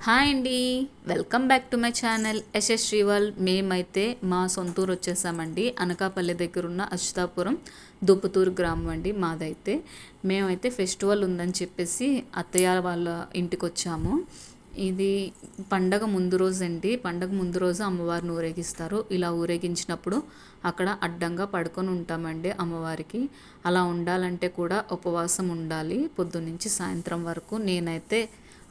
Hi అండి, welcome back to my channel SS Shrival. మేమైతే మా సొంతూరు వచ్చేసామండి. అనకాపల్లి దగ్గర ఉన్న అచ్యుతాపురం దుప్పుతూరు గ్రామం అండి మాదైతే. మేమైతే ఫెస్టివల్ ఉందని చెప్పేసి అత్తయ్య వాళ్ళ ఇంటికి వచ్చాము. ఇది పండగ ముందు రోజు అండి. పండగ ముందు రోజు అమ్మవారిని ఊరేగిస్తారు. ఇలా ఊరేగించినప్పుడు అక్కడ అడ్డంగా పడుకొని ఉంటామండి అమ్మవారికి. అలా ఉండాలంటే కూడా ఉపవాసం ఉండాలి పొద్దున్నుంచి సాయంత్రం వరకు. నేనైతే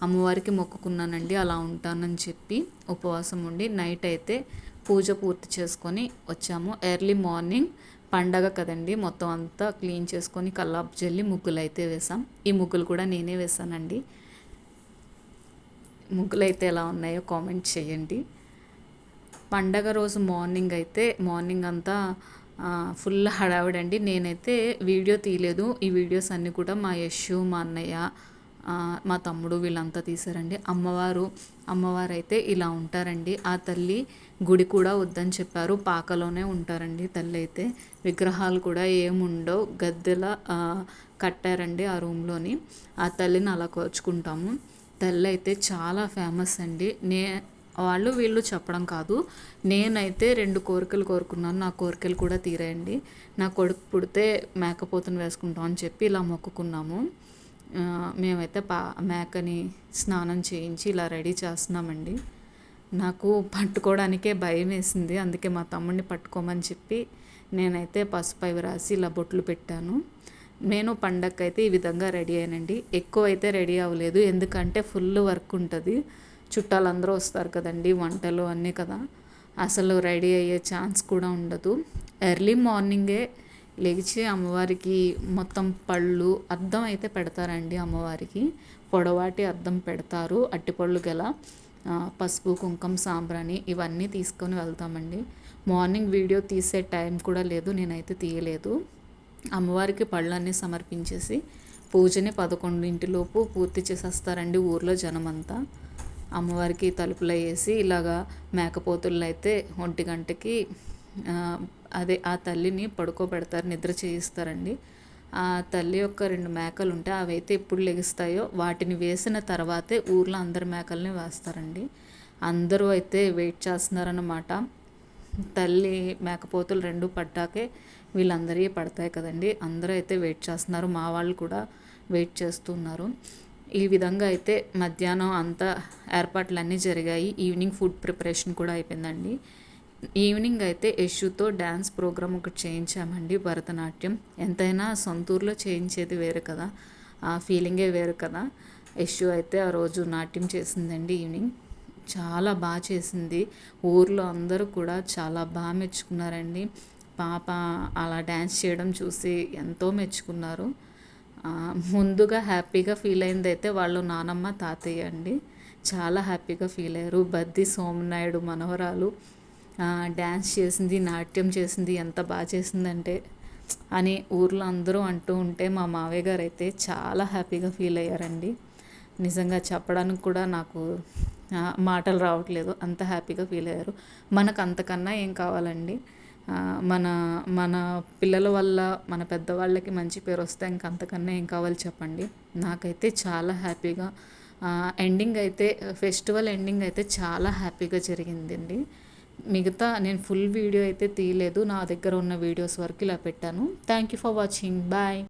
అమ్మవారికి మొక్కుకున్నానండి, అలా ఉంటానని చెప్పి ఉపవాసం ఉండి నైట్ అయితే పూజ పూర్తి చేసుకొని వచ్చాము. ఎర్లీ మార్నింగ్ పండగ కదండి, మొత్తం అంతా క్లీన్ చేసుకొని కల్లాపు జల్లి ముగ్గులు అయితే వేసాం. ఈ ముగ్గులు కూడా నేనే వేసానండి. ముగ్గులు అయితే ఎలా ఉన్నాయో కామెంట్ చేయండి. పండగ రోజు మార్నింగ్ అంతా ఫుల్ హడావిడండి. నేనైతే వీడియో తీయలేదు. ఈ వీడియోస్ అన్నీ కూడా మా యశు, మా అన్నయ్య, మా తమ్ముడు వీళ్ళంతా తీశారండి. అమ్మవారు అయితే ఇలా ఉంటారండి. ఆ తల్లి గుడి కూడా వద్దని చెప్పారు, పాకలోనే ఉంటారండి తల్లి అయితే. విగ్రహాలు కూడా ఏముండవు, గద్దెల కట్టారండి ఆ రూమ్లోని. ఆ తల్లిని అలా కోర్చుకుంటాము. తల్లి అయితే చాలా ఫేమస్ అండి. వాళ్ళు వీళ్ళు చెప్పడం కాదు, నేనైతే 2 కోరికలు కోరుకున్నాను. నా కోరికలు కూడా తీరాయండి. నా కొడుకు పుడితే మేకపోతుని వేసుకుంటాం అని చెప్పి ఇలా మొక్కుకున్నాము. మేమైతే మేకని స్నానం చేయించి ఇలా రెడీ చేస్తున్నామండి. నాకు పట్టుకోవడానికే భయం వేసింది, అందుకే మా తమ్ముడిని పట్టుకోమని చెప్పి నేనైతే పసుపు అవి రాసి ఇలా బొట్లు పెట్టాను. నేను పండగకి అయితే ఈ విధంగా రెడీ అయ్యానండి. ఎక్కువ అయితే రెడీ అవ్వలేదు, ఎందుకంటే ఫుల్ వర్క్ ఉంటుంది. చుట్టాలందరూ వస్తారు కదండి, వంటలు అన్నీ కదా, అసలు రెడీ అయ్యే ఛాన్స్ కూడా ఉండదు. ఎర్లీ మార్నింగే లేచి అమ్మవారికి మొత్తం పళ్ళు అద్దం అయితే పెడతారండి. అమ్మవారికి పొడవాటి అద్దం పెడతారు. అట్టిపళ్ళు గల పసుపు, కుంకుమ, సాంబ్రాణి ఇవన్నీ తీసుకొని వెళ్తామండి. మార్నింగ్ వీడియో తీసే టైం కూడా లేదు, నేనైతే తీయలేదు. అమ్మవారికి పళ్ళన్నీ సమర్పించేసి పూజని 11 పూర్తి చేసేస్తారండి ఊర్లో జనమంతా. అమ్మవారికి తలుపులు వేసి ఇలాగా మేకపోతులు అయితే 1 గంటకి ఆ తల్లిని పడుకోబెడతారు, నిద్ర చేయిస్తారండి. ఆ తల్లి యొక్క 2 మేకలు ఉంటే అవి అయితే ఎప్పుడు లెగుస్తాయో వాటిని వేసిన తర్వాతే ఊర్లో అందరి మేకల్ని వేస్తారండి. అందరూ అయితే వెయిట్ చేస్తున్నారన్నమాట. తల్లి మేకపోతులు 2 పడ్డాకే వీళ్ళందరికీ పడతాయి కదండి, అందరూ అయితే వెయిట్ చేస్తున్నారు. మా వాళ్ళు కూడా వెయిట్ చేస్తున్నారు. ఈ విధంగా అయితే మధ్యాహ్నం అంతా ఏర్పాట్లన్నీ జరిగాయి. ఈవినింగ్ ఫుడ్ ప్రిపరేషన్ కూడా అయిపోయిందండి. ఈవినింగ్ అయితే యశుతో డ్యాన్స్ ప్రోగ్రామ్ ఒకటి చేయించామండి, భరతనాట్యం. ఎంతైనా సొంతూరులో చేయించేది వేరు కదా, ఆ ఫీలింగే వేరు కదా. యశు అయితే ఆ రోజు నాట్యం చేసిందండి. ఈవినింగ్ చాలా బాగా చేసింది. ఊర్లో అందరూ కూడా చాలా బాగా మెచ్చుకున్నారండి. పాప అలా డ్యాన్స్ చేయడం చూసి ఎంతో మెచ్చుకున్నారు. ముందుగా హ్యాపీగా ఫీల్ అయింది అయితే వాళ్ళు నానమ్మ, తాతయ్య అండి. చాలా హ్యాపీగా ఫీల్ అయ్యారు. బద్ది సోమనాయుడు మనవరాలు డ్యాన్స్ చేసింది, నాట్యం చేసింది, ఎంత బాగా చేసిందంటే అని ఊర్లో అందరూ అంటూ ఉంటే మా మావయ్య గారు అయితే చాలా హ్యాపీగా ఫీల్ అయ్యారండి. నిజంగా చెప్పడానికి కూడా నాకు మాటలు రావట్లేదు, అంత హ్యాపీగా ఫీల్ అయ్యారు. మనకు అంతకన్నా ఏం కావాలండి? మన మన పిల్లల వల్ల మన పెద్దవాళ్ళకి మంచి పేరు వస్తే ఇంకంతకన్నా ఏం కావాలి చెప్పండి. నాకైతే చాలా హ్యాపీగా ఫెస్టివల్ ఎండింగ్ అయితే చాలా హ్యాపీగా జరిగిందండి. మిగతా నేను ఫుల్ వీడియో అయితే తీయలేదు, నా దగ్గర ఉన్న వీడియోస్ వరకు ఇలా పెట్టాను. Thank you for watching. Bye.